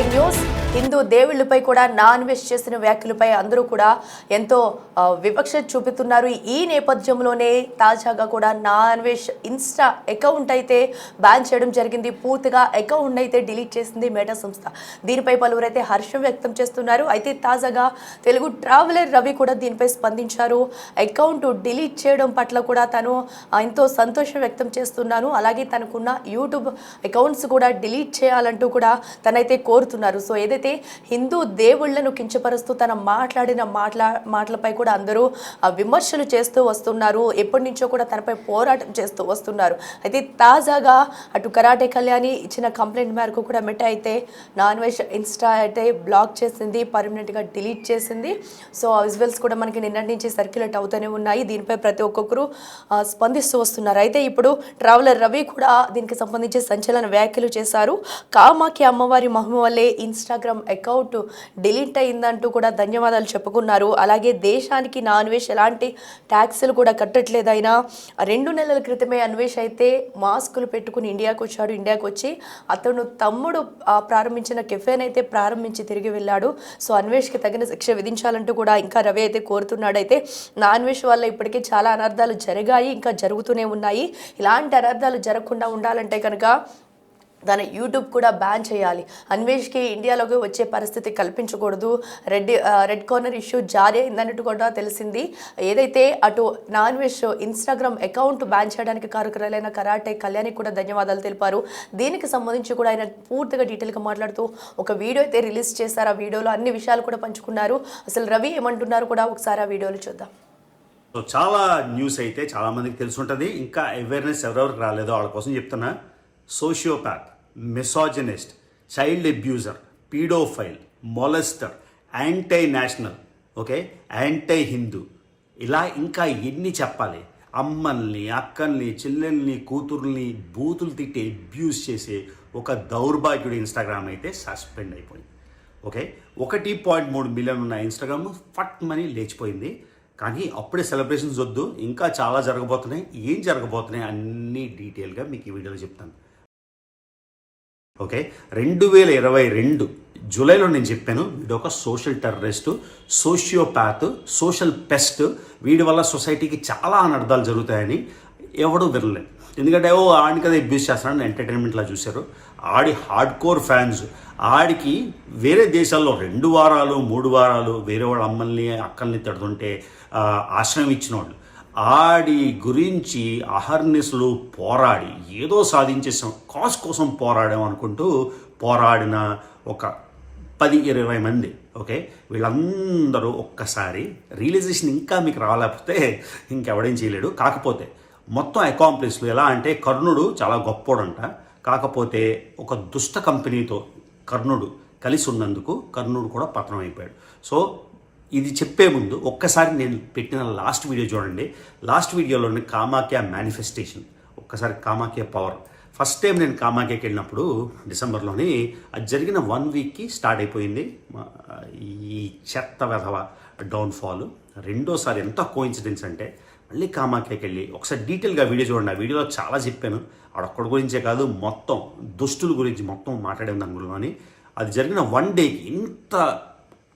Breaking news. Hindu దేవుళ్లపై కూడా non veg చేసిన వ్యాఖ్యలపై అందరూ కూడా ఎంతో వివక్ష చూపుతున్నారు. ఈ నేపథ్యంలోనే తాజాగా కూడా నాన్ వెజ్ ఇన్స్టా అకౌంట్ అయితే బ్యాన్ చేయడం జరిగింది. పూర్తిగా అకౌంట్ అయితే డిలీట్ చేసింది మెటా సంస్థ. దీనిపై పలువురైతే హర్షం వ్యక్తం చేస్తున్నారు. అయితే తాజాగా తెలుగు ట్రావెలర్ రవి కూడా దీనిపై స్పందించారు. అకౌంట్ డిలీట్ చేయడం పట్ల కూడా తను ఎంతో సంతోషం వ్యక్తం చేస్తున్నాను, అలాగే తనకున్న యూట్యూబ్ అకౌంట్స్ కూడా డిలీట్ చేయాలంటూ కూడా తనైతే కోరుతున్నారు. సో ఏదైతే హిందూ దేవుళ్లను కించపరుస్తూ తన మాట్లాడిన మాటలపై కూడా అందరూ విమర్శలు చేస్తూ వస్తున్నారు. ఎప్పటి నుంచో కూడా తనపై పోరాటం చేస్తూ వస్తున్నారు. అయితే తాజాగా అటు కరాటే కళ్యాణి ఇచ్చిన కంప్లైంట్ మేరకు కూడా మెటా అయితే నాన్ వెజ్ ఇన్స్టా అయితే బ్లాక్ చేసింది, పర్మనెంట్గా డిలీట్ చేసింది. సో ఆ విజువల్స్ కూడా మనకి నిన్నటి నుంచి సర్క్యులేట్ అవుతూనే ఉన్నాయి. దీనిపై ప్రతి ఒక్కొక్కరు స్పందిస్తూ వస్తున్నారు. అయితే ఇప్పుడు ట్రావెలర్ రవి కూడా దీనికి సంబంధించి సంచలన వ్యాఖ్యలు చేశారు. కామాఖ్య అమ్మవారి మహిమ వల్లే ఇన్స్టాగ్రామ్ అకౌంట్ డిలీట్ అయిందంటూ కూడా ధన్యవాదాలు చెప్పుకున్నారు. అలాగే దేశానికి నా అన్వేష్ ఎలాంటి ట్యాక్స్లు కూడా కట్టట్లేదైనా 2 నెలల క్రితమే అన్వేష్ అయితే మాస్కులు పెట్టుకుని ఇండియాకు వచ్చాడు. ఇండియాకు వచ్చి అతను తమ్ముడు ప్రారంభించిన కెఫేని అయితే ప్రారంభించి తిరిగి వెళ్ళాడు. సో అన్వేష్కి తగిన శిక్ష విధించాలంటూ కూడా ఇంకా రవి అయితే కోరుతున్నాడు. అయితే నా అన్వేష్ వల్ల ఇప్పటికే చాలా అనర్థాలు జరిగాయి, ఇంకా జరుగుతూనే ఉన్నాయి. ఇలాంటి అనర్థాలు జరగకుండా ఉండాలంటే కనుక దాని యూట్యూబ్ కూడా బ్యాన్ చేయాలి. అన్వేష్కి ఇండియాలోకి వచ్చే పరిస్థితి కల్పించకూడదు. రెడ్ కార్నర్ ఇష్యూ జారీ అయిందన్నట్టు కూడా తెలిసింది. ఏదైతే అటు non veg Instagram account ban చేయడానికి కారకురాలైన కరాటే కళ్యాణి కూడా ధన్యవాదాలు తెలిపారు. దీనికి సంబంధించి కూడా ఆయన పూర్తిగా డీటెయిల్గా మాట్లాడుతూ ఒక వీడియో అయితే రిలీజ్ చేశారు. ఆ వీడియోలో అన్ని విషయాలు కూడా పంచుకున్నారు. అసలు రవి ఏమంటున్నారు కూడా ఒకసారి ఆ వీడియోలో చూద్దాం. సో చాలా న్యూస్ అయితే చాలా మందికి తెలుసుంటుంది. ఇంకా అవేర్నెస్ ఎవరెవరికి రాలేదో వాళ్ళ కోసం చెప్తున్నా. Sociopath, misogynist, child abuser, paedophile, molester, anti national, okay, anti Hindu, ఇలా ఇంకా ఎన్ని చెప్పాలి. అమ్మల్ని, అక్కల్ని, చెల్లెల్ని, కూతుర్ని బూతులు తిట్టి అబ్యూజ్ చేసే ఒక దౌర్భాగ్యుడు ఇన్స్టాగ్రామ్ అయితే సస్పెండ్ అయిపోయింది. ఓకే, 1.3 మిలియన్ ఉన్న ఇన్స్టాగ్రామ్ ఫట్ మనీ లేచిపోయింది. కానీ అప్పుడే సెలబ్రేషన్స్ వద్దు, ఇంకా చాలా జరగబోతున్నాయి. ఏం జరగబోతున్నాయి అన్నీ డీటెయిల్గా మీకు ఈ వీడియోలో చెప్తాను. ఓకే, 2022 జూలైలో నేను చెప్పాను వీడు ఒక social terrorist, sociopath, social pest, వీడి వల్ల సొసైటీకి చాలా అనర్థాలు జరుగుతాయని. ఎవడూ వినలేదు, ఎందుకంటే ఆడికి కదా అబ్యూస్ చేస్తానని ఎంటర్టైన్మెంట్లా చూశారు. ఆడి హార్డ్ కోర్ ఫ్యాన్స్ ఆడికి వేరే దేశాల్లో 2 వారాలు 3 వారాలు వేరే వాళ్ళ అమ్మల్ని అక్కల్ని తిడుతుంటే ఆశ్రయం ఇచ్చిన వాళ్ళు ఆడి గురించి అహర్నిశలు పోరాడి ఏదో సాధించేసాం, కాజ్ కోసం పోరాడాం అనుకుంటూ పోరాడిన ఒక 10-20 మంది. ఓకే, వీళ్ళందరూ ఒక్కసారి రియలైజేషన్ ఇంకా మీకు రాలేకపోతే ఇంకెవడేం చేయలేడు. కాకపోతే మొత్తం అకాంప్లిస్లు ఎలా అంటే కర్ణుడు చాలా గొప్పోడంట, కాకపోతే ఒక దుష్ట కంపెనీతో కర్ణుడు కలిసి ఉన్నందుకు కర్ణుడు కూడా పతనం అయిపోయాడు. సో ఇది చెప్పే ముందు ఒక్కసారి నేను పెట్టిన లాస్ట్ వీడియో చూడండి. లాస్ట్ వీడియోలోని కామాఖ్య మేనిఫెస్టేషన్, ఒక్కసారి కామాఖ్య పవర్. ఫస్ట్ టైం నేను కామాఖ్యకి వెళ్ళినప్పుడు డిసెంబర్లోని అది జరిగిన 1 వీక్కి స్టార్ట్ అయిపోయింది ఈ చెత్త వెధవ డౌన్ఫాల్. రెండోసారి ఎంత కోఇన్సిడెన్స్ అంటే మళ్ళీ కామాఖ్యకి వెళ్ళి ఒకసారి డీటెయిల్గా వీడియో చూడండి. ఆ వీడియోలో చాలా చెప్పాను, ఆడొక్కడి గురించే కాదు మొత్తం దుష్టుల గురించి మొత్తం మాట్లాడాను దాని గురించి. అది జరిగిన 1 డేకి ఇంత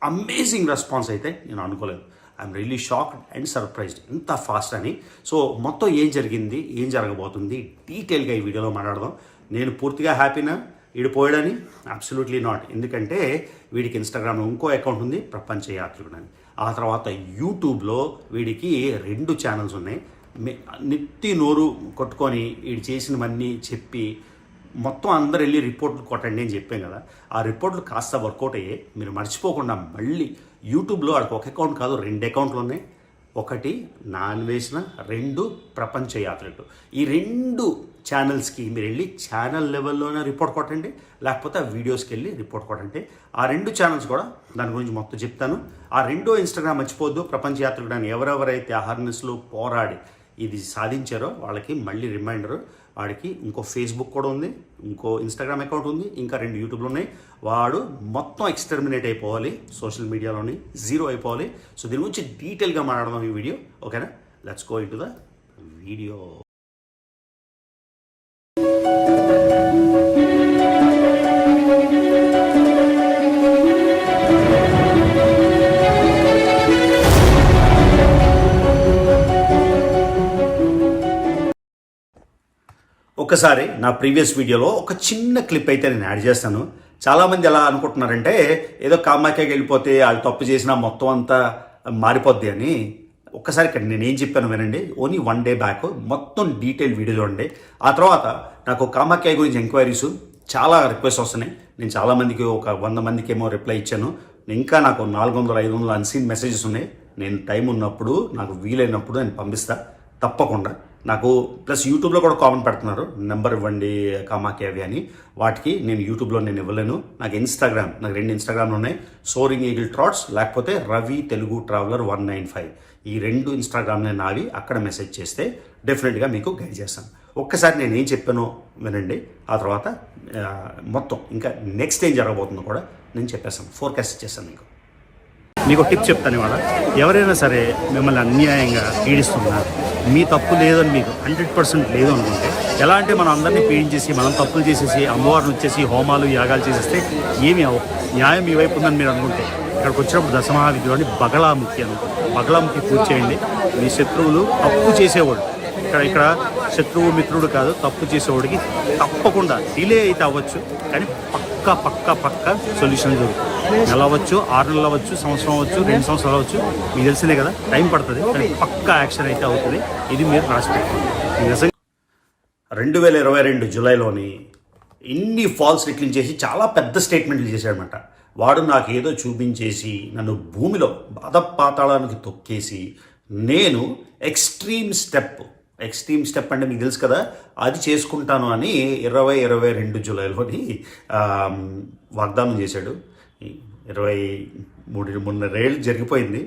అమేజింగ్ రెస్పాన్స్ అయితే నేను అనుకోలేదు. I'm really shocked and surprised ఇంత ఫాస్ట్ అని. సో మొత్తం ఏం జరిగింది, ఏం జరగబోతుంది డీటెయిల్గా ఈ వీడియోలో మాట్లాడదాం. నేను పూర్తిగా హ్యాపీనా వీడు పోయాడని? Absolutely not. ఎందుకంటే వీడికి ఇన్స్టాగ్రామ్లో ఇంకో అకౌంట్ ఉంది, ప్రపంచ యాత్రికుడు అని. ఆ తర్వాత యూట్యూబ్లో వీడికి 2 ఛానల్స్ ఉన్నాయి. నెత్తి నోరు కొట్టుకొని వీడు చేసినవన్నీ చెప్పి మొత్తం అందరు వెళ్ళి రిపోర్ట్లు కొట్టండి అని చెప్పాం కదా. ఆ రిపోర్ట్లు కాస్త వర్కౌట్ అయ్యాయి. మీరు మర్చిపోకుండా మళ్ళీ యూట్యూబ్లో వాడికి ఒక అకౌంట్ కాదు 2 అకౌంట్లు ఉన్నాయి. ఒకటి నాన్ వేసిన, 2 ప్రపంచ యాత్రికుడు. ఈ 2 ఛానల్స్కి మీరు వెళ్ళి ఛానల్ లెవెల్లోనే రిపోర్ట్ కొట్టండి, లేకపోతే ఆ వీడియోస్కి వెళ్ళి రిపోర్ట్ కొట్టండి. ఆ 2 ఛానల్స్ కూడా దాని గురించి మొత్తం చెప్తాను. ఆ 2 ఇన్స్టాగ్రామ్ మర్చిపోద్దు. ప్రపంచ యాత్రికుడు అని ఎవరెవరైతే అహర్నెస్లో పోరాడి ఇది సాధించారో వాళ్ళకి మళ్ళీ రిమైండరు. వాడికి ఇంకో ఫేస్బుక్ కూడా ఉంది, ఇంకో ఇన్స్టాగ్రామ్ అకౌంట్ ఉంది, ఇంకా 2 యూట్యూబ్లు ఉన్నాయి. వాడు మొత్తం ఎక్స్టర్మినేట్ అయిపోవాలి, సోషల్ మీడియాలోని జీరో అయిపోవాలి. సో దీని గురించి డీటెయిల్గా మాట్లాడదాం ఈ వీడియో. ఓకేనా, let's go into the video. ఒక్కసారి నా ప్రీవియస్ వీడియోలో ఒక చిన్న క్లిప్ అయితే నేను యాడ్ చేస్తాను. చాలామంది ఎలా అనుకుంటున్నారంటే ఏదో కామాఖ్యకి వెళ్ళిపోతే వాళ్ళు తప్పు చేసినా మొత్తం అంతా మారిపోద్ది అని. ఒక్కసారి ఇక్కడ నేను ఏం చెప్పాను వినండి. ఓన్లీ 1 day బ్యాక్ మొత్తం డీటెయిల్ వీడియో చూడండి. ఆ తర్వాత నాకు కామాఖ్య గురించి ఎంక్వైరీస్ చాలా రిక్వెస్ట్ వస్తున్నాయి. నేను చాలామందికి ఒక 100 మందికి ఏమో రిప్లై ఇచ్చాను. ఇంకా నాకు 400-500 అన్సీన్ మెసేజెస్ ఉన్నాయి. నేను టైం ఉన్నప్పుడు నాకు వీలైనప్పుడు నేను పంపిస్తా తప్పకుండా. నాకు ప్లస్ యూట్యూబ్లో కూడా కామెంట్ పెడుతున్నారు, నెంబర్ ఇవ్వండి కామాఖ్య అవి అని. వాటికి నేను యూట్యూబ్లో నేను ఇవ్వలేను. నాకు నాకు 2 ఇన్స్టాగ్రామ్లు ఉన్నాయి, సోరింగ్ ఈగిల్ ట్రాట్స్ లేకపోతే రవి తెలుగు ట్రావెలర్ 195. ఈ 2 ఇన్స్టాగ్రామ్లే నావి. అక్కడ మెసేజ్ చేస్తే డెఫినెట్గా మీకు గైడ్ చేస్తాను. ఒక్కసారి నేను ఏం చెప్పానో వినండి. ఆ తర్వాత మొత్తం ఇంకా నెక్స్ట్ ఏం జరగబోతుందో కూడా నేను చెప్పేస్తాను, ఫోర్కాస్ట్ ఇచ్చేస్తాను మీకు. మీకు టిప్ చెప్తాను ఇవాళ. ఎవరైనా సరే మిమ్మల్ని అన్యాయంగా పీడిస్తున్నారు, మీ తప్పు లేదని మీకు 100% లేదు అనుకుంటే, ఎలా అంటే మనం అందరినీ పీడించేసి మనం తప్పులు చేసేసి అమ్మవారిని వచ్చేసి హోమాలు యాగాలు చేసేస్తే ఏమి న్యాయం మీ వైపు ఉందని మీరు అనుకుంటే, ఇక్కడికి వచ్చినప్పుడు దశమహావిద్యులని బగళాముఖి అనుకుంటారు. బగళాముఖి పూజ చేయండి. మీ శత్రువులు తప్పు చేసేవాడు, ఇక్కడ శత్రువు మిత్రుడు కాదు, తప్పు చేసేవాడికి తప్పకుండా డిలే అయితే అవ్వచ్చు, కానీ పక్క సొల్యూషన్ దొరుకుతుంది. నెల అవ్వచ్చు, 6 నెలలు అవ్వచ్చు, సంవత్సరం అవ్వచ్చు, 2 సంవత్సరాలు అవ్వచ్చు, మీకు తెలిసిందే కదా, టైం పడుతుంది, కానీ పక్కా యాక్షన్ అయితే అవుతుంది. ఇది మీరు రాసిపెట్టుకోండి. 2022 జూలైలోని ఇన్ని ఫాల్స్ రిక్లింగ్ చేసి చాలా పెద్ద స్టేట్మెంట్లు చేశాడనమాట. వాడు నాకు ఏదో చూపించేసి నన్ను భూమిలో పాతాళానికి తొక్కేసి నేను ఎక్స్ట్రీమ్ స్టెప్ అంటే మీకు తెలుసు కదా, అది చేసుకుంటాను అని 2022 జూలైలోని వాగ్దానం చేశాడు. 23 రేళ్ళు జరిగిపోయింది.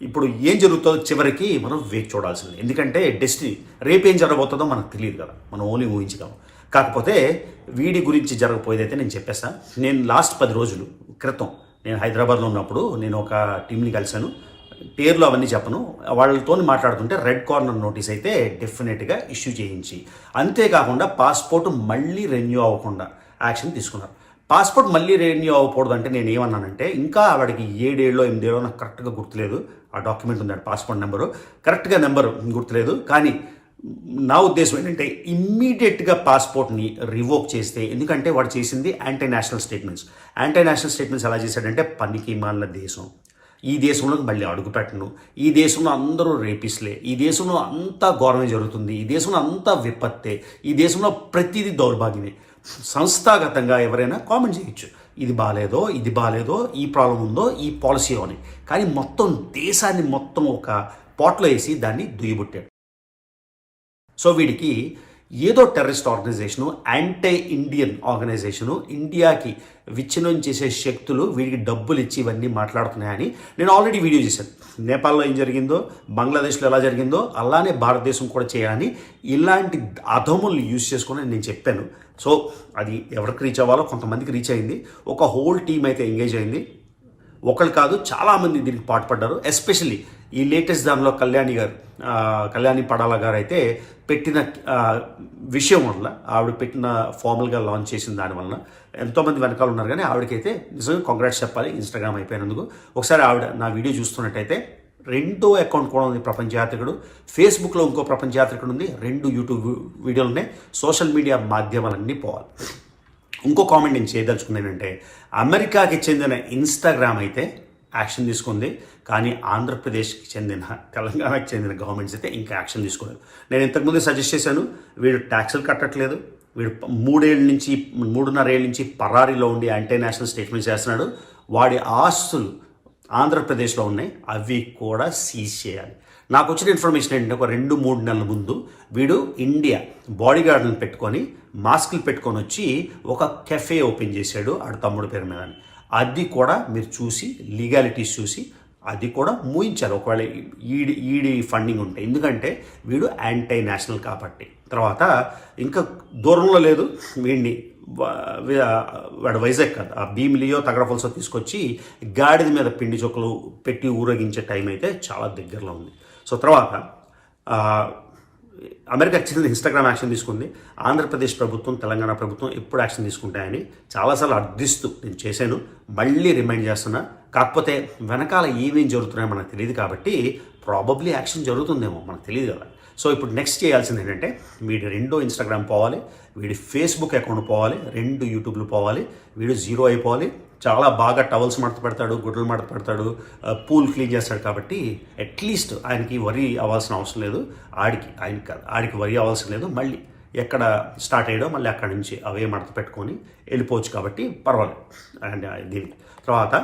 ఇప్పుడు ఏం జరుగుతుందో చివరికి మనం వేచి చూడాల్సింది. ఎందుకంటే డెస్టినీ రేపేం జరగబోతుందో మనకు తెలియదు కదా, మనం ఓన్లీ ఊహించగలం. కాకపోతే వీడి గురించి జరగబోయేదైతే నేను చెప్పేస్తాను. నేను లాస్ట్ 10 రోజుల క్రితం నేను హైదరాబాద్లో ఉన్నప్పుడు నేను ఒక టీంని కలిశాను. పేర్లు అవన్నీ చెప్పను. వాళ్ళతో మాట్లాడుతుంటే రెడ్ కార్నర్ నోటీస్ అయితే డెఫినెట్గా ఇష్యూ చేయించి, అంతేకాకుండా పాస్పోర్ట్ మళ్ళీ రెన్యూ అవ్వకుండా యాక్షన్ తీసుకున్నారు. పాస్పోర్ట్ మళ్ళీ రెన్యూ అవ్వకూడదు అంటే నేను ఏమన్నానంటే, ఇంకా వాడికి 7 ఏళ్ళో 8 ఏళ్ళో నాకు కరెక్ట్గా గుర్తులేదు, ఆ డాక్యుమెంట్ ఉంది, పాస్పోర్ట్ నెంబరు కరెక్ట్గా నెంబరు గుర్తులేదు. కానీ నా ఉద్దేశం ఏంటంటే ఇమ్మీడియట్గా పాస్పోర్ట్ని రివోక్ చేస్తే, ఎందుకంటే వాడు చేసింది యాంటీ నేషనల్ స్టేట్మెంట్స్ ఎలా చేశాడంటే, పనికి మాలిన దేశం, ఈ దేశంలో మళ్ళీ అడుగుపెట్టను, ఈ దేశంలో అందరూ రేపిస్లే, ఈ దేశంలో అంతా ఘోరమే జరుగుతుంది, ఈ దేశంలో అంతా విపత్తే, ఈ దేశంలో ప్రతిదీ దౌర్భాగ్యమే. సంస్థాగతంగా ఎవరైనా కామెంట్ చేయొచ్చు, ఇది బాగాలేదో, ఈ ప్రాబ్లం ఉందో, ఈ పాలసీ అని. కానీ మొత్తం దేశాన్ని మొత్తం ఒక పాట్లో వేసి దాన్ని దుయ్యబుట్టాడు. సో వీడికి ఏదో terrorist organisation, anti Indian organisation, ఇండియాకి విచ్ఛిన్నం చేసే శక్తులు వీడికి డబ్బులు ఇచ్చి ఇవన్నీ మాట్లాడుతున్నాయని నేను ఆల్రెడీ వీడియో చేశాను. నేపాల్లో ఏం జరిగిందో, బంగ్లాదేశ్లో ఎలా జరిగిందో అలానే భారతదేశం కూడా చేయాలని ఇలాంటి అధముల్ని యూజ్ చేసుకుని నేను చెప్పాను. సో అది ఎవరికి రీచ్ అవ్వాలో కొంతమందికి రీచ్ అయింది. ఒక హోల్ టీం అయితే ఎంగేజ్ అయింది. ఒకళ్ళు కాదు, చాలామంది దీనికి పాటుపడ్డారు. ఎస్పెషల్లీ ఈ లేటెస్ట్ దానిలో కళ్యాణి పడాల గారు అయితే పెట్టిన విషయం వల్ల, ఆవిడ పెట్టిన ఫార్మల్గా లాంచ్ చేసిన దానివల్ల ఎంతోమంది వెనకాల ఉన్నారు. కానీ ఆవిడకైతే నిజంగా కాంగ్రాట్స్ చెప్పాలి ఇన్స్టాగ్రామ్ అయిపోయినందుకు. ఒకసారి ఆవిడ నా వీడియో చూస్తున్నట్టయితే 2వ అకౌంట్ కూడా ఉంది, ప్రపంచ యాత్రికుడు. ఫేస్బుక్లో ఇంకో ప్రపంచ యాత్రికుడు ఉంది, 2 యూట్యూబ్ వీడియోలు ఉన్నాయి. సోషల్ మీడియా మాధ్యమాలన్నీ పోవాలి. ఇంకో కామెంట్ నేను చేయదలుచుకుంది ఏంటంటే, అమెరికాకి చెందిన ఇన్స్టాగ్రామ్ అయితే యాక్షన్ తీసుకుంది, కానీ ఆంధ్రప్రదేశ్కి చెందిన, తెలంగాణకి చెందిన గవర్నమెంట్స్ అయితే ఇంకా యాక్షన్ తీసుకోలేదు. నేను ఇంతకుముందు సజెస్ట్ చేశాను, వీడు ట్యాక్సులు కట్టట్లేదు, వీడు 3.5 ఏళ్ళ నుంచి పరారీలో ఉండి యాంటీ నేషనల్ స్టేట్మెంట్స్ చేస్తున్నాడు. వాడి ఆస్తులు ఆంధ్రప్రదేశ్లో ఉన్నాయి, అవి కూడా సీజ్ చేయాలి. నాకు వచ్చిన ఇన్ఫర్మేషన్ ఏంటంటే, ఒక 2-3 నెలల ముందు వీడు ఇండియా బాడీగార్డ్ని పెట్టుకొని మాస్కులు పెట్టుకొని వచ్చి ఒక కెఫే ఓపెన్ చేశాడు ఆడు తమ్ముడు పేరు మీద. అది కూడా మీరు చూసి లీగాలిటీస్ చూసి అది కూడా మూయించారు, ఒకవేళ ఈడి ఫండింగ్ ఉంటే. ఎందుకంటే వీడు యాంటీ నేషనల్ కాబట్టి. తర్వాత ఇంకా దూరంలో లేదు, వీడిని వాడు వైజాగ్ కాదు, ఆ భీమిలియో తగడపల్సో తీసుకొచ్చి గాడిద మీద పిండి చొక్కలు పెట్టి ఊరేగించే టైం అయితే చాలా దగ్గరలో ఉంది. సో తర్వాత అమెరికా చెందిన ఇన్స్టాగ్రామ్ యాక్షన్ తీసుకుంది. ఆంధ్రప్రదేశ్ ప్రభుత్వం, తెలంగాణ ప్రభుత్వం ఎప్పుడు యాక్షన్ తీసుకుంటాయని చాలాసార్లు అర్థిస్తూ నేను చేశాను, మళ్ళీ రిమైండ్ చేస్తున్నా. కాకపోతే వెనకాల ఏమేం జరుగుతున్నాయో మనకు తెలియదు కాబట్టి ప్రాబబ్లీ యాక్షన్ జరుగుతుందేమో, మనకు తెలియదు కదా. సో ఇప్పుడు నెక్స్ట్ చేయాల్సింది ఏంటంటే వీడి 2 ఇన్స్టాగ్రామ్ పోవాలి, వీడి ఫేస్బుక్ అకౌంట్ పోవాలి, 2 యూట్యూబ్లు పోవాలి, వీడు 0 అయిపోవాలి. చాలా బాగా టవల్స్ మడత పెడతాడు, గుడ్డలు మడత పెడతాడు, పూల్ క్లీన్ చేస్తాడు. కాబట్టి అట్లీస్ట్ ఆయనకి వరి అవ్వాల్సిన అవసరం లేదు. ఆయనకి కాదు, ఆడికి వరి అవ్వాల్సిన లేదు. మళ్ళీ ఎక్కడ స్టార్ట్ అయ్యాడో మళ్ళీ అక్కడి నుంచి అవే మడత పెట్టుకొని వెళ్ళిపోవచ్చు. కాబట్టి పర్వాలేదు. అండ్ దీని తర్వాత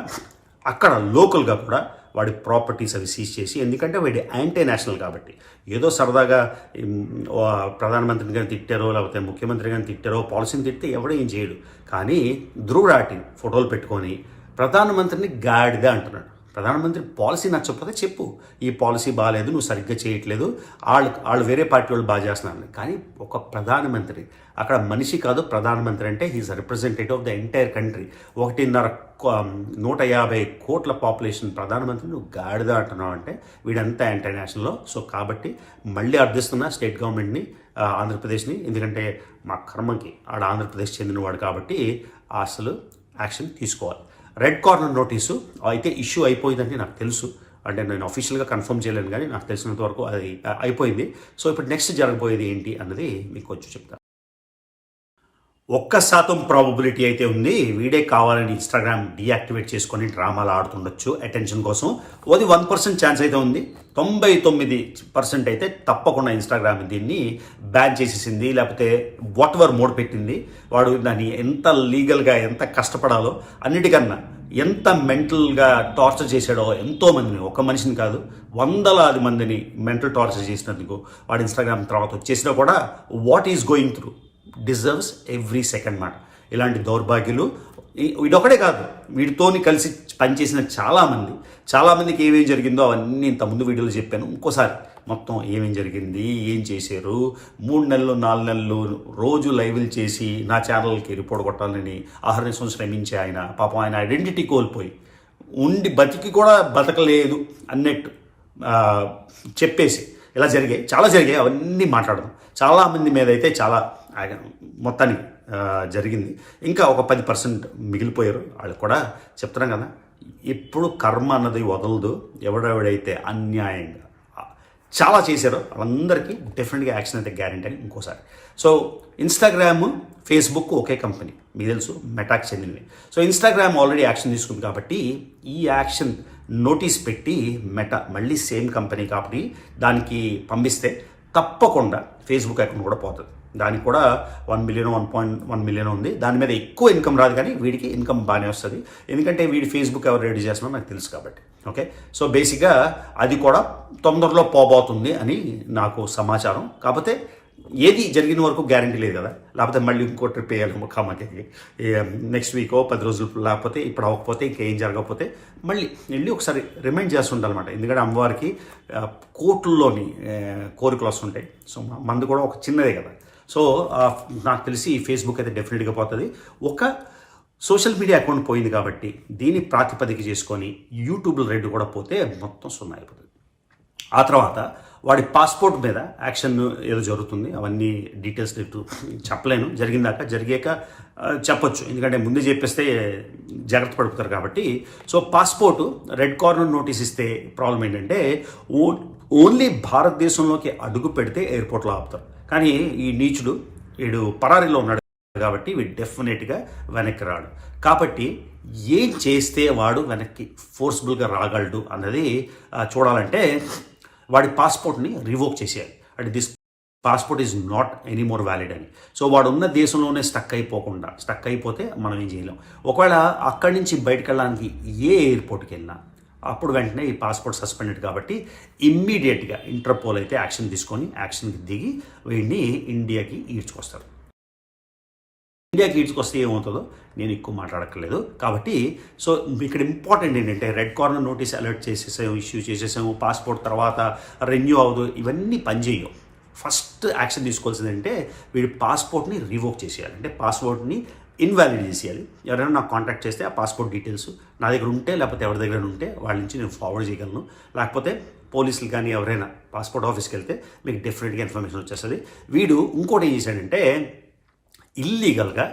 అక్కడ లోకల్గా కూడా వాడి ప్రాపర్టీస్ అవి సీజ్ చేసి, ఎందుకంటే వాడి యాంటీ నేషనల్ కాబట్టి, ఏదో సరదాగా ప్రధానమంత్రిని కానీ తిట్టారో లేకపోతే ముఖ్యమంత్రి కానీ తిట్టారో పాలసీని తిడితే ఎవడో ఏం చేయడు. కానీ ధ్రువరాటి ఫోటోలు పెట్టుకొని ప్రధానమంత్రిని గాడిద అంటున్నాడు. ప్రధానమంత్రి పాలసీ నచ్చకపోతే చెప్పు, ఈ పాలసీ బాగాలేదు, నువ్వు సరిగ్గా చేయట్లేదు, వాళ్ళు వేరే పార్టీ వాళ్ళు బాగా చేస్తున్నారు. కానీ ఒక ప్రధానమంత్రి, అక్కడ మనిషి కాదు ప్రధానమంత్రి అంటే, he is representative of the entire country. 150 కోట్ల పాపులేషన్ ప్రధానమంత్రి నువ్వు గాడిద అంటున్నావు అంటే వీడంతా ఇంటర్నేషనల్లో. సో కాబట్టి మళ్ళీ అర్థిస్తున్నా స్టేట్ గవర్నమెంట్ని, ఆంధ్రప్రదేశ్ని, ఎందుకంటే మా కర్మకి ఆడ ఆంధ్రప్రదేశ్ చెందినవాడు కాబట్టి అసలు యాక్షన్ తీసుకోవాలి. రెడ్ కార్నర్ నోటీసు అయితే ఇష్యూ అయిపోయిందంటే నాకు తెలుసు, అంటే నేను అఫీషియల్గా కన్ఫర్మ్ చేయలేను, కానీ నాకు తెలిసినంత వరకు అది అయిపోయింది. సో ఇప్పుడు నెక్స్ట్ జరగబోయేది ఏంటి అన్నది మీకు కొంచెం చెప్తాను. 1% ప్రాబబిలిటీ అయితే ఉంది వీడే కావాలని ఇన్స్టాగ్రామ్ డీయాక్టివేట్ చేసుకొని డ్రామాలు ఆడుతుండొచ్చు అటెన్షన్ కోసం. అది 1% ఛాన్స్ అయితే ఉంది. 99% అయితే తప్పకుండా ఇన్స్టాగ్రామ్ దీన్ని బ్యాన్ చేసేసింది, లేకపోతే వాట్ ఎవర్ మోడ్ పెట్టింది. వాడు దాన్ని ఎంత లీగల్గా ఎంత కష్టపడాలో, అన్నిటికన్నా ఎంత మెంటల్గా టార్చర్ చేశాడో ఎంతోమందిని, ఒక మనిషిని కాదు వందలాది మందిని మెంటల్ టార్చర్ చేసినందుకు వాడు ఇన్స్టాగ్రామ్ తర్వాత వచ్చేసినా కూడా what is going through deserves every second మాట. ఇలాంటి దౌర్భాగ్యులు వీడొకడే కాదు, వీడితోని కలిసి పనిచేసిన చాలామందికి ఏమేం జరిగిందో అవన్నీ ఇంతకుముందు వీడియోలో చెప్పాను. ఇంకోసారి మొత్తం ఏమేం జరిగింది, ఏం చేశారు, 3 నెలలు 4 నెలలు రోజు లైవ్లు చేసి నా ఛానల్కి రిపోర్ట్ కొట్టాలని ఆహర్నిశం శ్రమించే ఆయన, పాపం ఆయన ఐడెంటిటీ కోల్పోయి ఉండి బతికి కూడా బతకలేదు అన్నట్టు చెప్పేసి ఇలా చాలా జరిగాయి. అవన్నీ మాట్లాడడం చాలామంది మీద అయితే చాలా మొత్తానికి జరిగింది. ఇంకా ఒక 10% మిగిలిపోయారు. వాళ్ళు కూడా చెప్తున్నాం కదా, ఎప్పుడు కర్మ అన్నది వదలదు. ఎవడెవడైతే అన్యాయంగా చాలా చేశారో వాళ్ళందరికీ డెఫినెట్గా యాక్షన్ అయితే గ్యారెంటీ అని ఇంకోసారి. సో ఇన్స్టాగ్రామ్, ఫేస్బుక్ ఒకే కంపెనీ, మీకు తెలుసు, మెటాకి చెందినవి. సో ఇన్స్టాగ్రామ్ ఆల్రెడీ యాక్షన్ తీసుకుంది కాబట్టి ఈ యాక్షన్ నోటీస్ పెట్టి మెటా మళ్ళీ సేమ్ కంపెనీ కాబట్టి దానికి పంపిస్తే తప్పకుండా ఫేస్బుక్ అకౌంట్ కూడా పోతుంది. దానికి కూడా 1 మిలియన్ 1.1 మిలియన్ ఉంది. దాని మీద ఎక్కువ ఇన్కమ్ రాదు, కానీ వీడికి ఇన్కమ్ బాగానే వస్తుంది, ఎందుకంటే వీడి ఫేస్బుక్ ఎవరు రెడీ చేస్తున్నారో నాకు తెలుసు కాబట్టి. ఓకే, సో బేసిక్గా అది కూడా తొందరలో పోబోతుంది అని నాకు సమాచారం. కాకపోతే ఏది జరిగిన వరకు గ్యారంటీ లేదు కదా, లేకపోతే మళ్ళీ ఇంకో ట్రిప్ వేయాలి ముఖామకి నెక్స్ట్ వీకో 10 రోజులు, లేకపోతే ఇప్పుడు అవ్వకపోతే ఇంకేం జరగకపోతే మళ్ళీ వెళ్ళి ఒకసారి రిమైండ్ చేస్తుంటారనమాట. ఎందుకంటే అమ్మవారికి కోట్లలోని కోరికలు వస్తుంటాయి. సో మంది కూడా ఒక చిన్నదే కదా. సో నాకు తెలిసి ఫేస్బుక్ అయితే డెఫినెట్గా పోతుంది. ఒక సోషల్ మీడియా అకౌంట్ పోయింది కాబట్టి దీన్ని ప్రాతిపదిక చేసుకొని యూట్యూబ్లో 2 కూడా పోతే మొత్తం 0 అయిపోతుంది. ఆ తర్వాత వాడి పాస్పోర్ట్ మీద యాక్షన్ ఏదో జరుగుతుంది. అవన్నీ డీటెయిల్స్ చెప్పలేను, జరిగాక చెప్పొచ్చు, ఎందుకంటే ముందే చెప్పేస్తే జాగ్రత్త పడిపోతారు కాబట్టి. So passport red corner notice ఇస్తే ప్రాబ్లం ఏంటంటే ఓన్లీ భారతదేశంలోకి అడుగు పెడితే ఎయిర్పోర్ట్లో ఆపుతారు. కానీ ఈ నీచుడు వీడు పరారీలో ఉన్నాడు కాబట్టి వీడు డెఫినెట్గా వెనక్కి రాడు. కాబట్టి ఏం చేస్తే వాడు వెనక్కి ఫోర్స్బుల్గా రాగలడు అన్నది చూడాలంటే వాడి పాస్పోర్ట్ని రివోక్ చేసేయాలి. అంటే this passport is not any more valid అని. సో వాడు ఉన్న దేశంలోనే స్టక్ అయిపోతే మనం ఏం చేయలేం. ఒకవేళ అక్కడి నుంచి బయటకు వెళ్ళడానికి ఏ ఎయిర్పోర్ట్కి వెళ్ళినా అప్పుడు వెంటనే ఈ పాస్పోర్ట్ సస్పెండెడ్ కాబట్టి ఇమ్మీడియట్గా ఇంటర్పోల్ అయితే యాక్షన్ తీసుకొని యాక్షన్కి దిగి వీడిని ఇండియాకి ఈడ్చుకొస్తారు. ఇండియాకి ఈడ్చుకొస్తే ఏమవుతుందో నేను ఎక్కువ మాట్లాడక్కర్లేదు కాబట్టి. సో ఇక్కడ ఇంపార్టెంట్ ఏంటంటే రెడ్ కార్నర్ నోటీస్ అలర్ట్ చేసేసాము, ఇష్యూ చేసేసాము, పాస్పోర్ట్ తర్వాత రెన్యూ అవ్వదు, ఇవన్నీ పనిచేయవు. ఫస్ట్ యాక్షన్ తీసుకోవాల్సింది అంటే వీడి పాస్పోర్ట్ని రివోక్ చేసేయాలి, అంటే పాస్పోర్ట్ని ఇన్వాలిడ్ చేసేయాలి. ఎవరైనా నాకు కాంటాక్ట్ చేస్తే ఆ పాస్పోర్ట్ డీటెయిల్స్ నా దగ్గర ఉంటే, లేకపోతే ఎవరి దగ్గర ఉంటే వాళ్ళ నుంచి నేను ఫార్వర్డ్ చేయగలను. లేకపోతే పోలీసులు కానీ ఎవరైనా పాస్పోర్ట్ ఆఫీస్కి వెళ్తే మీకు డెఫినెట్గా ఇన్ఫర్మేషన్ వచ్చేస్తుంది. వీడు ఇంకోటి ఏం చేశాడంటే ఇల్లీగల్గా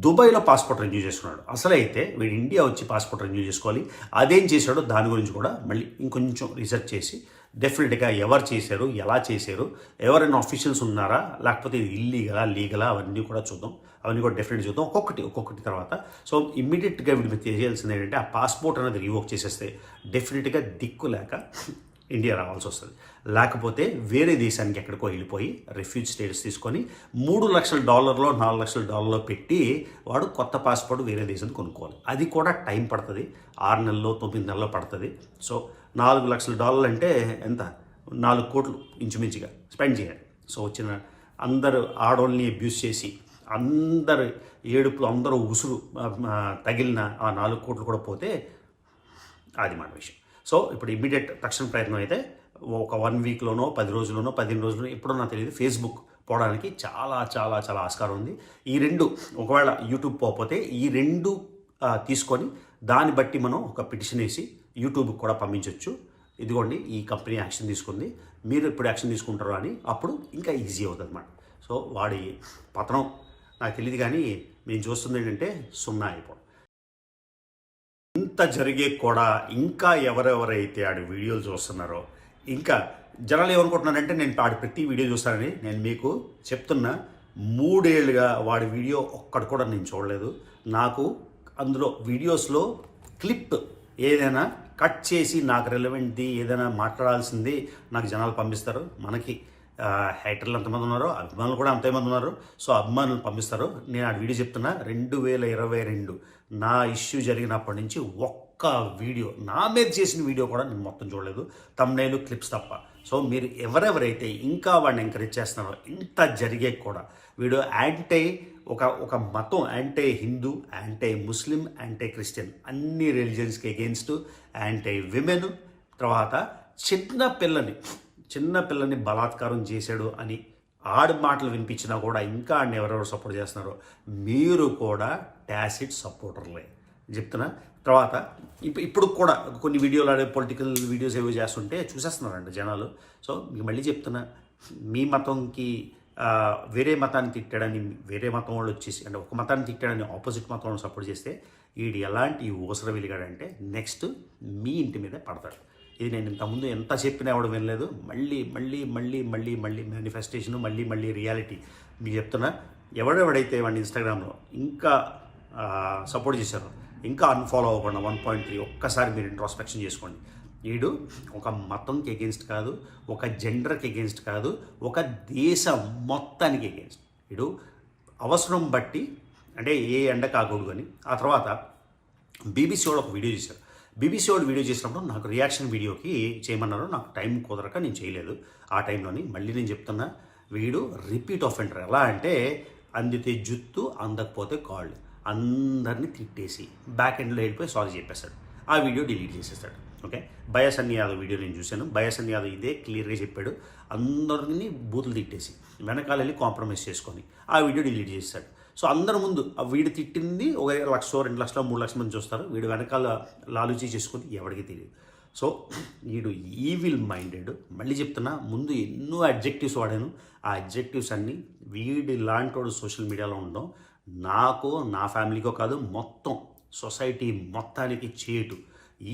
దుబాయ్లో పాస్పోర్ట్ రెన్యూ చేసుకున్నాడు. అసలైతే వీడు ఇండియా వచ్చి పాస్పోర్ట్ రెన్యూ చేసుకోవాలి. అదేం చేశాడో దాని గురించి కూడా మళ్ళీ ఇంకొంచెం రీసెర్చ్ చేసి డెఫినెట్గా ఎవరు చేశారు, ఎలా చేశారు, ఎవరైనా ఆఫీషియల్స్ ఉన్నారా, లేకపోతే ఇది ఇల్లీగలా లీగలా, అవన్నీ కూడా చూద్దాం. అవన్నీ కూడా డెఫినెట్గా చూద్దాం ఒక్కొక్కటి తర్వాత. సో ఇమ్మీడియట్గా వీడి మీద తెలియాల్సింది ఏంటంటే ఆ పాస్పోర్ట్ అనేది రివోక్ చేసేస్తే డెఫినెట్గా దిక్కు లేక ఇండియా రావాల్సి వస్తుంది. లేకపోతే వేరే దేశానికి ఎక్కడికో వెళ్ళిపోయి రెఫ్యూజ్ స్టేటస్ తీసుకొని $3 లక్షల $4 లక్షల పెట్టి వాడు కొత్త పాస్పోర్ట్ వేరే దేశానికి కొనుక్కోవాలి. అది కూడా టైం పడుతుంది, 6 నెలల్లో 9 నెలల్లో పడుతుంది. సో $4 లక్షల అంటే ఎంత, 4 కోట్లు ఇంచుమించుగా స్పెండ్ చేయాలి. సో వచ్చిన అందరూ ఆడోళ్ళని అబ్యూస్ చేసి అందరు ఏడుపులు, అందరూ ఉసురు తగిలిన ఆ 4 కోట్లు కూడా పోతే అది మన విషయం. సో ఇప్పుడు ఇమ్మీడియట్ తక్షణ ప్రయత్నం అయితే ఒక 1 వీక్లోనో 10 రోజుల్లోనో 15 రోజుల్లో ఎప్పుడో నాకు తెలియదు ఫేస్బుక్ పోవడానికి చాలా చాలా చాలా ఆస్కారం ఉంది. ఈ 2 ఒకవేళ యూట్యూబ్ పోకపోతే ఈ 2 తీసుకొని దాన్ని బట్టి మనం ఒక పిటిషన్ వేసి యూట్యూబ్కి కూడా పంపించవచ్చు. ఇదిగోండి ఈ కంపెనీ యాక్షన్ తీసుకుంది, మీరు ఎప్పుడు యాక్షన్ తీసుకుంటారో అని, అప్పుడు ఇంకా ఈజీ అవుతుంది అన్నమాట. సో వాడి పతనం నాకు తెలియదు, కానీ మేము చూస్తుంది ఏంటంటే 0 అయిపోవడం. ఇంత జరిగే కూడా ఇంకా ఎవరెవరైతే ఆడి వీడియోలు చూస్తున్నారో, ఇంకా జనాలు ఏమనుకుంటున్నారంటే నేను ఆడి ప్రతి వీడియో చూస్తానని. నేను మీకు చెప్తున్నా, 3 ఏళ్ళుగా వాడి వీడియో ఒక్కటి కూడా నేను చూడలేదు. నాకు అందులో వీడియోస్లో క్లిప్ ఏదైనా కట్ చేసి నాకు రెలవెంట్ది ఏదైనా మాట్లాడాల్సింది నాకు జనాలు పంపిస్తారు. మనకి హైటర్లు ఎంతమంది ఉన్నారో అభిమానులు కూడా అంతమంది ఉన్నారు. సో అభిమానులు పంపిస్తారు. నేను ఆ వీడియో చెప్తున్నా, 2022 నా ఇష్యూ జరిగినప్పటి నుంచి ఒక్క వీడియో నా మీద చేసిన వీడియో కూడా నేను మొత్తం చూడలేదు, తమ్నైలు క్లిప్స్ తప్ప. సో మీరు ఎవరెవరైతే ఇంకా వాడిని ఎంకరేజ్ చేస్తున్నారో, ఇంత జరిగే కూడా వీడు ఒక మతం, యాంటీ హిందూ, యాంటీ ముస్లిం, యాంటీ క్రిస్టియన్, అన్ని రిలీజియన్స్కి అగెయిన్స్ట్, యాంటీ విమెన్, తర్వాత చిన్న పిల్లని బలాత్కారం చేశాడు అని ఆడి మాటలు వినిపించినా కూడా ఇంకా ఆడిని ఎవరెవరు సపోర్ట్ చేస్తున్నారో మీరు కూడా టాసిడ్ సపోర్టర్లే చెప్తున్నా. తర్వాత ఇప్పుడు కూడా కొన్ని వీడియోలు ఆడే పొలిటికల్ వీడియోస్ ఏవో చేస్తుంటే చూసేస్తున్నారండి జనాలు. సో మీకు మళ్ళీ చెప్తున్నా, మీ మతంకి వేరే మతాన్ని తిట్టాడని వేరే మతం వాళ్ళు వచ్చేసి, అంటే ఒక మతాన్ని తిట్టాడని ఆపోజిట్ మతం వాళ్ళు సపోర్ట్ చేస్తే వీడు ఎలాంటి ఊసర వెలిగాడంటే నెక్స్ట్ మీ ఇంటి మీదే పడతాడు. ఇది నేను ఇంతకుముందు ఎంత చెప్పినా ఎవడు వినలేదు. మళ్ళీ మళ్ళీ మళ్ళీ మళ్ళీ మళ్ళీ మేనిఫెస్టేషను, మళ్ళీ మళ్ళీ రియాలిటీ. మీకు చెప్తున్నా, ఎవడెవడైతే వాడిని ఇన్స్టాగ్రామ్లో ఇంకా సపోర్ట్ చేశారో ఇంకా అన్ఫాలో అవ్వకుండా 1.3 ఒక్కసారి మీరు ఇంట్రాస్పెక్షన్ చేసుకోండి. వీడు ఒక మతంకి ఎగెన్స్ట్ కాదు, ఒక జెండర్కి ఎగెన్స్ట్ కాదు, ఒక దేశం మొత్తానికి ఎగెన్స్ట్. వీడు అవసరం బట్టి, అంటే ఏ ఎండ కాకూడదు అని. ఆ తర్వాత బీబీసీ వాడు ఒక వీడియో చేశారు. బీబీసీ వాడు వీడియో చేసినప్పుడు నాకు రియాక్షన్ వీడియోకి చేయమన్నారు. నాకు టైం కుదరక నేను చేయలేదు ఆ టైంలోని. మళ్ళీ నేను చెప్తున్నా, వీడు రిపీట్ ఆఫెండర్. ఎలా అంటే అందితే జుత్తు, అందకపోతే కాళ్ళు, అందరినీ తిట్టేసి బ్యాక్ ఎండ్లో వెళ్ళిపోయి సారీ చెప్పేస్తాడు. ఆ వీడియో డిలీట్ చేసేస్తాడు. ఓకే, బయాసన్ని యాదవ్ వీడియో నేను చూశాను. బయాసన్ని యాదవ్ ఇదే క్లియర్గా చెప్పాడు, అందరినీ బూతులు తిట్టేసి వెనకాల వెళ్ళి కాంప్రమైజ్ చేసుకొని ఆ వీడియో డిలీట్ చేస్తాడు. సో అందరి ముందు ఆ వీడు తిట్టింది ఒక 1 లక్ష 2 లక్షల 3 లక్షల మంది చూస్తారు. వీడు వెనకాల లాలూచీ చేసుకొని ఎవరికి తెలియదు. సో వీడు ఈవిల్ మైండెడ్. మళ్ళీ చెప్తున్నా, ముందు ఎన్నో అడ్జెక్టివ్స్ వాడాను. ఆ అడ్జెక్టివ్స్ అన్నీ వీడి లాంటి వాడు సోషల్ మీడియాలో ఉండడం నాకు, నా ఫ్యామిలీకో కాదు, మొత్తం సొసైటీ మొత్తానికి చేటు.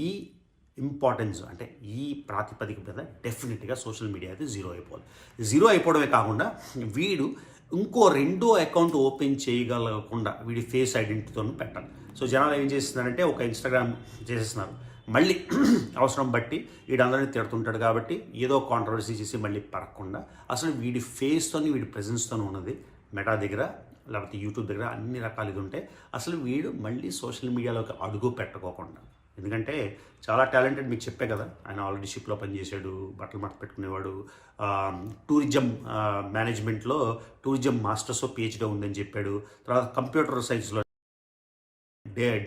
ఈ ఇంపార్టెన్స్ అంటే ఈ ప్రాతిపదిక మీద డెఫినెట్గా సోషల్ మీడియా అయితే జీరో అయిపోవడమే కాకుండా వీడు ఇంకో 2వ అకౌంట్ ఓపెన్ చేయగలకుండా వీడి ఫేస్ ఐడెంటిటీతో పెట్టాలి. సో జనాలు ఏం చేస్తున్నారంటే ఒక ఇన్స్టాగ్రామ్ చేసేస్తున్నారు. మళ్ళీ అవసరం బట్టి వీడందరినీ తిడుతుంటాడు కాబట్టి ఏదో కాంట్రవర్సీ చేసి మళ్ళీ పరగకుండా అసలు వీడి ఫేస్తోని, వీడి ప్రెజెన్స్తోనే ఉన్నది మెటా దగ్గర, లేకపోతే యూట్యూబ్ దగ్గర అన్ని రకాలు ఇది ఉంటే అసలు వీడు మళ్ళీ సోషల్ మీడియాలోకి అడుగు పెట్టుకోకుండా. ఎందుకంటే చాలా టాలెంటెడ్, మీకు చెప్పే కదా, ఆయన ఆల్రెడీ షిప్లో పనిచేశాడు, బట్టలు మడత పెట్టుకునేవాడు, టూరిజం మేనేజ్మెంట్లో టూరిజం మాస్టర్స్ పిహెచ్డీ ఉందని చెప్పాడు. తర్వాత కంప్యూటర్ సైన్స్లో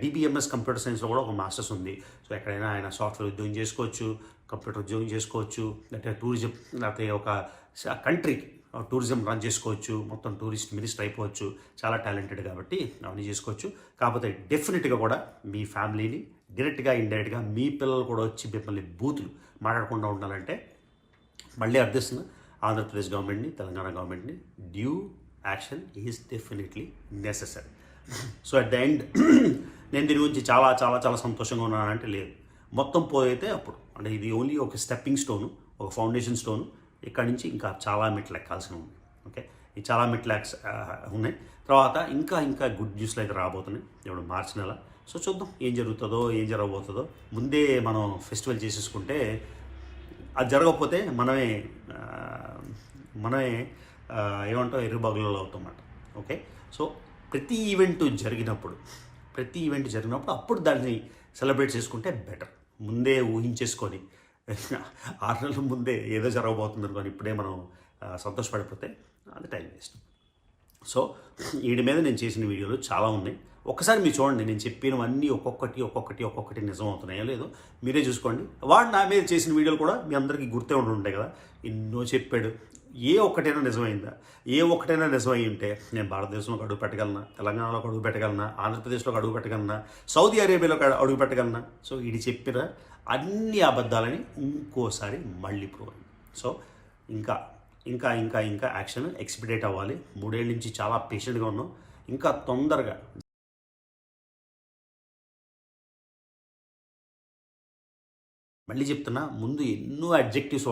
డిబిఎంఎస్ కంప్యూటర్ సైన్స్లో కూడా ఒక మాస్టర్స్ ఉంది. సో ఎక్కడైనా ఆయన సాఫ్ట్వేర్ ఉద్యోగం చేసుకోవచ్చు, కంప్యూటర్ ఉద్యోగం చేసుకోవచ్చు, లేకపోతే టూరిజం, లేకపోతే ఒక కంట్రీ టూరిజం రన్ చేసుకోవచ్చు, మొత్తం టూరిస్ట్ మినిస్టర్ అయిపోవచ్చు. చాలా టాలెంటెడ్ కాబట్టి అవన్నీ చేసుకోవచ్చు. కాకపోతే డెఫినెట్గా కూడా మీ ఫ్యామిలీని డైరెక్ట్గా ఇండైరెక్ట్గా మీ పిల్లలు కూడా వచ్చి మిమ్మల్ని బూతులు మాట్లాడకుండా ఉండాలంటే మళ్ళీ అర్థిస్తున్నా, ఆంధ్రప్రదేశ్ గవర్నమెంట్ని, తెలంగాణ గవర్నమెంట్ని due action is definitely necessary. So at the end నేను దీని గురించి చాలా చాలా చాలా సంతోషంగా ఉన్నానంటే లేదు, మొత్తం పోయితే అప్పుడు, అంటే ఇది ఓన్లీ ఒక స్టెప్పింగ్ స్టోను. ఒక ఫౌండేషన్ స్టోన్, ఇక్కడ నుంచి ఇంకా చాలా మెట్లు ఎక్కాల్సి ఉంది. ఓకే, ఈ చాలా మెట్లు ఉన్నాయి. తర్వాత ఇంకా ఇంకా గుడ్ న్యూస్లు అయితే రాబోతున్నాయి ఇప్పుడు మార్చి నెల. సో చూద్దాం ఏం జరుగుతుందో ఏం జరగబోతుందో. ముందే మనం ఫెస్టివల్ చేసేసుకుంటే అది జరగకపోతే మనమే ఏమంటాం ఎర్రబాగులలో అవుతామన్నమాట. ఓకే, సో ప్రతి ఈవెంట్ జరిగినప్పుడు అప్పుడు దాన్ని సెలబ్రేట్ చేసుకుంటే బెటర్. ముందే ఊహించేసుకొని 6 నెలల ముందే ఏదో జరగబోతుంది అనుకోని ఇప్పుడే మనం సంతోషపడిపోతే అది టైం వేస్ట్. సో వీటి మీద నేను చేసిన వీడియోలు చాలా ఉన్నాయి. ఒక్కసారి మీరు చూడండి, నేను చెప్పినవన్నీ ఒక్కొక్కటి నిజం అవుతున్నాయో లేదో మీరే చూసుకోండి. వాడు నా మీద చేసిన వీడియోలు కూడా మీ అందరికీ గుర్తే ఉంటాయి కదా, ఎన్నో చెప్పాడు. ఏ ఒక్కటైనా నిజమైందా? ఏ ఒక్కటైనా నిజమై ఉంటే నేను భారతదేశంలోకి అడుగు పెట్టగలనా, తెలంగాణలోకి అడుగు పెట్టగలనా, ఆంధ్రప్రదేశ్లోకి అడుగు పెట్టగలనా, సౌదీ అరేబియాలోకి అడుగు పెట్టగలనా? సో ఇది చెప్పిన అన్ని అబద్ధాలని ఇంకోసారి మళ్ళీ ప్రూవ్. సో ఇంకా ఇంకా ఇంకా ఇంకా యాక్షన్ ఎక్స్పెక్టేట్ అవ్వాలి. 3 ఏళ్ళ నుంచి చాలా పేషెంట్గా ఉన్నాం. ఇంకా తొందరగా మళ్ళీ చెప్తున్నా, ముందు ఎన్నో అడ్జెక్టివ్స్